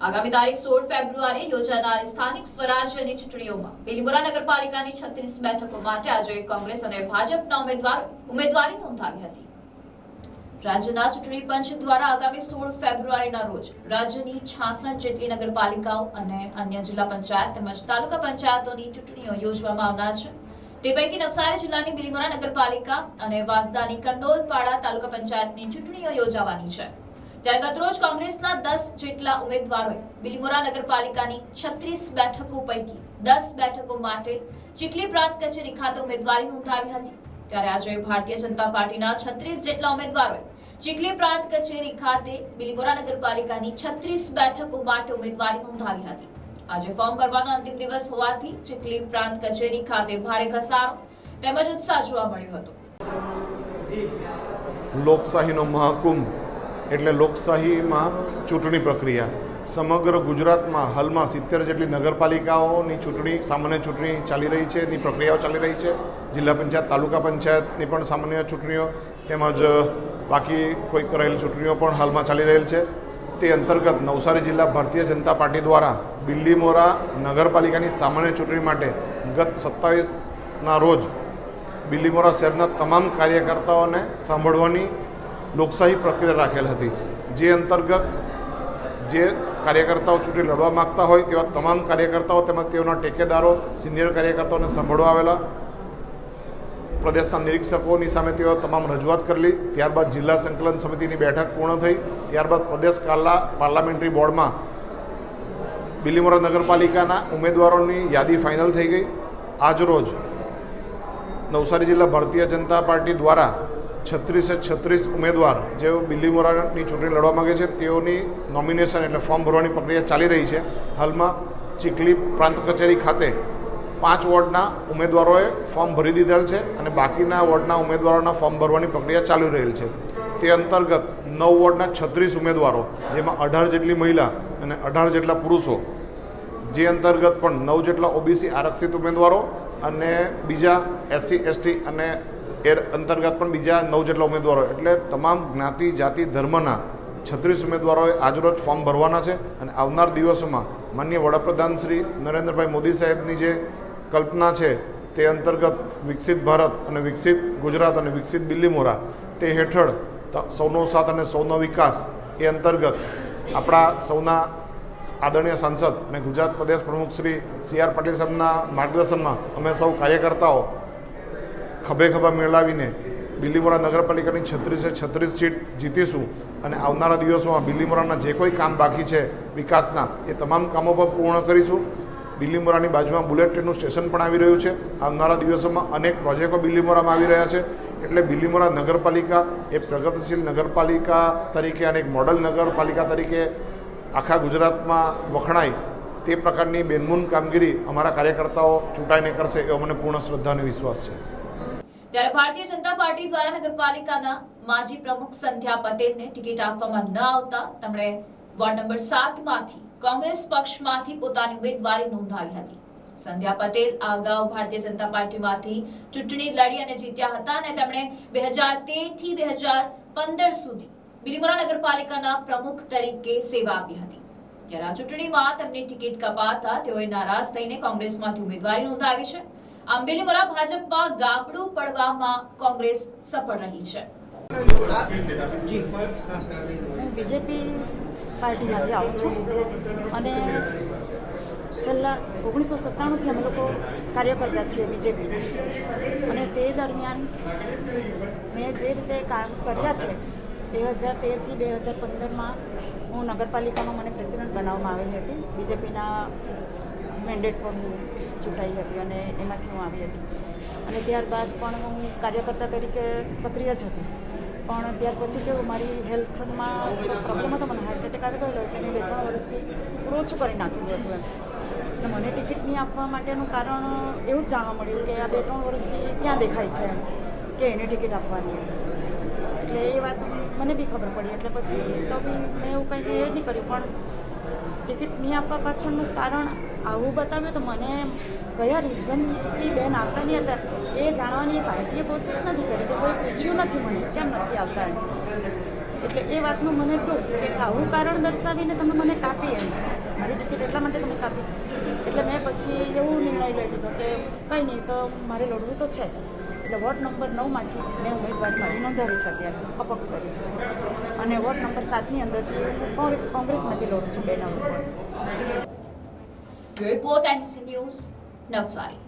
આગામી તારીખ 16 ફેબ્રુઆરીએ યોજાનારી સ્થાનિક સ્વરાજ્યની ચૂંટણીઓમાં બિલીમોરા નગરપાલિકાની 36 બેઠકો માટે આજે કોંગ્રેસ અને ભાજપના ઉમેદવારી નોંધાવી હતી। રાજ્યના ચૂંટણી પંચ દ્વારા આગામી 16 ફેબ્રુઆરીના રોજ રાજ્યની 66 જેટલી નગરપાલિકાઓ અને અન્ય જિલ્લા પંચાયત તેમજ તાલુકા પંચાયતોની ચૂંટણીઓ યોજવામાં આવનાર છે। તે પૈકી નવસારી જિલ્લાની બિલીમોરા નગરપાલિકા અને વાંસદાની કંડોલપાડા તાલુકા પંચાયતની ચૂંટણીઓ યોજાવાની છે। ત્યારે ગતરોજ કોંગ્રેસના 10 જેટલા ઉમેદવારોએ બિલીમોરા નગરપાલિકાની 36 બેઠકો પૈકી 10 બેઠકો માટે ચીખલી પ્રાંત કચેરી ખાતે ઉમેદવારી નોંધાવી હતી। ત્યારે આજે ભારતીય જનતા પાર્ટીના 36 જેટલા ઉમેદવારોએ ચીખલી પ્રાંત કચેરી ખાતે બિલીમોરા નગરપાલિકાની 36 બેઠકો માટે ઉમેદવારી નોંધાવી હતી। આજે ફોર્મ ભરવાનો અંતિમ દિવસ હોવાથી ચીખલી પ્રાંત કચેરી ખાતે ભારે ઘસારો તેમજ ઉત્સાહ જોવા મળ્યો હતો। લોકશાહીનો મહાકુંભ એટલે લોકશાહીમાં ચૂંટણી પ્રક્રિયા સમગ્ર ગુજરાતમાં હાલમાં 70 જેટલી નગરપાલિકાઓની ચૂંટણી સામાન્ય ચૂંટણી ચાલી રહી છે, એની પ્રક્રિયાઓ ચાલી રહી છે। જિલ્લા પંચાયત તાલુકા પંચાયતની પણ સામાન્ય ચૂંટણીઓ તેમજ બાકી કોઈ કરાયેલી ચૂંટણીઓ પણ હાલમાં ચાલી રહેલ છે। તે અંતર્ગત નવસારી જિલ્લા ભારતીય જનતા પાર્ટી દ્વારા બિલીમોરા નગરપાલિકાની સામાન્ય ચૂંટણી માટે ગત 27ના રોજ બિલીમોરા શહેરના તમામ કાર્યકર્તાઓને સાંભળવાની લોકશાહી પ્રક્રિયા રાખેલ હતી। જે અંતર્ગત જે કાર્યકર્તાઓ ચૂંટણી લડવા માગતા હોય તેવા તમામ કાર્યકર્તાઓ તેમજ તેઓના ટેકેદારો સિનિયર કાર્યકર્તાઓને સાંભળવા આવેલા। પ્રદેશના નિરીક્ષકોની સામે તેઓ તમામ રજૂઆત કરેલી। ત્યારબાદ જિલ્લા સંકલન સમિતિની બેઠક પૂર્ણ થઈ। ત્યારબાદ પ્રદેશ પાર્લામેન્ટરી બોર્ડમાં બિલીમોરા નગરપાલિકાના ઉમેદવારોની યાદી ફાઇનલ થઈ ગઈ। આજરોજ નવસારી જિલ્લા ભારતીય જનતા પાર્ટી દ્વારા 36 ઉમેદવાર જેઓ બિલીમોરાની ચૂંટણી લડવા માગે છે તેઓની નોમિનેશન એટલે ફોર્મ ભરવાની પ્રક્રિયા ચાલી રહી છે। હાલમાં ચીખલી પ્રાંત કચેરી ખાતે 5 વોર્ડના ઉમેદવારોએ ફોર્મ ભરી દીધેલ છે અને બાકીના વોર્ડના ઉમેદવારોના ફોર્મ ભરવાની પ્રક્રિયા ચાલી રહેલ છે। તે અંતર્ગત 9 વોર્ડના 36 ઉમેદવારો જેમાં 18 જેટલી મહિલા અને 18 જેટલા પુરુષો, જે અંતર્ગત પણ 9 જેટલા ઓબીસી આરક્ષિત ઉમેદવારો અને બીજા SC ST અને એ અંતર્ગત પણ બીજા 9 જેટલા ઉમેદવારો એટલે તમામ જ્ઞાતિ જાતિ ધર્મના 36 ઉમેદવારોએ આજરોજ ફોર્મ ભરવાના છે। અને આવનાર દિવસોમાં માનનીય વડાપ્રધાન શ્રી નરેન્દ્રભાઈ મોદી સાહેબની જે કલ્પના છે તે અંતર્ગત વિકસિત ભારત અને વિકસિત ગુજરાત અને વિકસિત બિલીમોરા તે હેઠળ સૌનો સાથ અને સૌનો વિકાસ એ અંતર્ગત આપણા સૌના આદરણીય સાંસદ અને ગુજરાત પ્રદેશ પ્રમુખ શ્રી CR પાટીલ સાહેબના માર્ગદર્શનમાં અમે સૌ કાર્યકર્તાઓ ખભે ખભા મેળવીને બિલીમોરા નગરપાલિકાની 36 સીટ જીતીશું અને આવનારા દિવસોમાં બિલીમોરાના જે કોઈ કામ બાકી છે વિકાસના એ તમામ કામો પણ પૂર્ણ કરીશું। બિલીમોરાની બાજુમાં બુલેટ ટ્રેનનું સ્ટેશન પણ આવી રહ્યું છે। આવનારા દિવસોમાં અનેક પ્રોજેક્ટો બિલીમોરામાં આવી રહ્યા છે। એટલે બિલીમોરા નગરપાલિકા એ પ્રગતિશીલ નગરપાલિકા તરીકે અને એક મોડલ નગરપાલિકા તરીકે આખા ગુજરાતમાં વખણાય તે પ્રકારની બેનમૂન કામગીરી અમારા કાર્યકર્તાઓ ચૂંટાઈને કરશે એવો મને પૂર્ણ શ્રદ્ધા અને વિશ્વાસ છે। ત્યારે ભારતીય જનતા પાર્ટી દ્વારા નગરપાલિકાના માજી પ્રમુખ સંધ્યા પટેલને ટિકિટ આપવામાં ન આવતા તેમણે વોર્ડ નંબર 7 માંથી કોંગ્રેસ પક્ષમાંથી પોતાની ઉમેદવારી નોંધાવી હતી। સંધ્યા પટેલ અગાઉ ભારતીય જનતા પાર્ટીમાંથી ચૂંટણી લડી અને જીત્યા હતા અને તેમણે 2013 થી 2015 સુધી બિલીમોરા નગરપાલિકાના પ્રમુખ તરીકે સેવા આપી હતી। ત્યારે આ ચૂંટણીમાં તેમની ટિકિટ કપાતા તેઓએ નારાજ થઈને કોંગ્રેસમાંથી ઉમેદવારી નોંધાવી છે। આમ બિલીમોરા ભાજપમાં ગાબડું પડવામાં કોંગ્રેસ સફળ રહી છે। હું બીજેપી પાર્ટીમાંથી આવું છું અને છેલ્લા 1997થી અમે લોકો કાર્ય કરતા છીએ બીજેપીના, અને તે દરમિયાન મેં જે રીતે કામ કર્યા છે 2013 થી 2015માં હું નગરપાલિકામાં મને પ્રેસિડેન્ટ બનાવવામાં આવેલી હતી। બીજેપીના મેન્ડેટ પર હું ચૂંટાઈ હતી અને એમાંથી હું આવી હતી અને ત્યારબાદ પણ હું કાર્યકર્તા તરીકે સક્રિય જ હતી। પણ ત્યાર પછી કેવું મારી હેલ્થમાં પ્રોબ્લેમ હતો, મને હાર્ટ એટેક આવી ગયેલો એટલે મેં 2-3 વર્ષથી થોડું ઓછું કરી નાખ્યું હતું એમ। મને ટિકિટ નહીં આપવા માટેનું કારણ એવું જ જાણવા મળ્યું કે આ 2-3 વર્ષથી ક્યાં દેખાય છે કે એને ટિકિટ આપવાની, એટલે એ વાત મને બી ખબર પડી। એટલે પછી તો બી મેં એવું કંઈ એ નહીં કર્યું, પણ ટિકિટ નહીં આપવા પાછળનું કારણ આવું બતાવ્યું તો મને કયા રીઝનથી બેન આવતા નહીં હતા એ જાણવાની પાર્ટીએ કોશિશ નથી કરી કે કોઈ પૂછ્યું નથી મને કેમ નથી આવતા એમ। એટલે એ વાતનું મને દુઃખ કે આવું કારણ દર્શાવીને તમે મને કાપી એમ। ટિકિટ એટલા માટે તમે કાપી. એટલે મેં પછી એવું નિર્ણય લઈ લીધો કે કંઈ નહીં, તો મારે લડવું તો છે જ. એટલે વોર્ડ નંબર 9માંથી મેં ઉમેદવારી મારી નોંધાવી છે અત્યારે અપક્ષ તરીકે. અને વોર્ડ નંબર 7ની અંદરથી હું કોંગ્રેસમાંથી લડું છું 2 number. Report and news Navsari.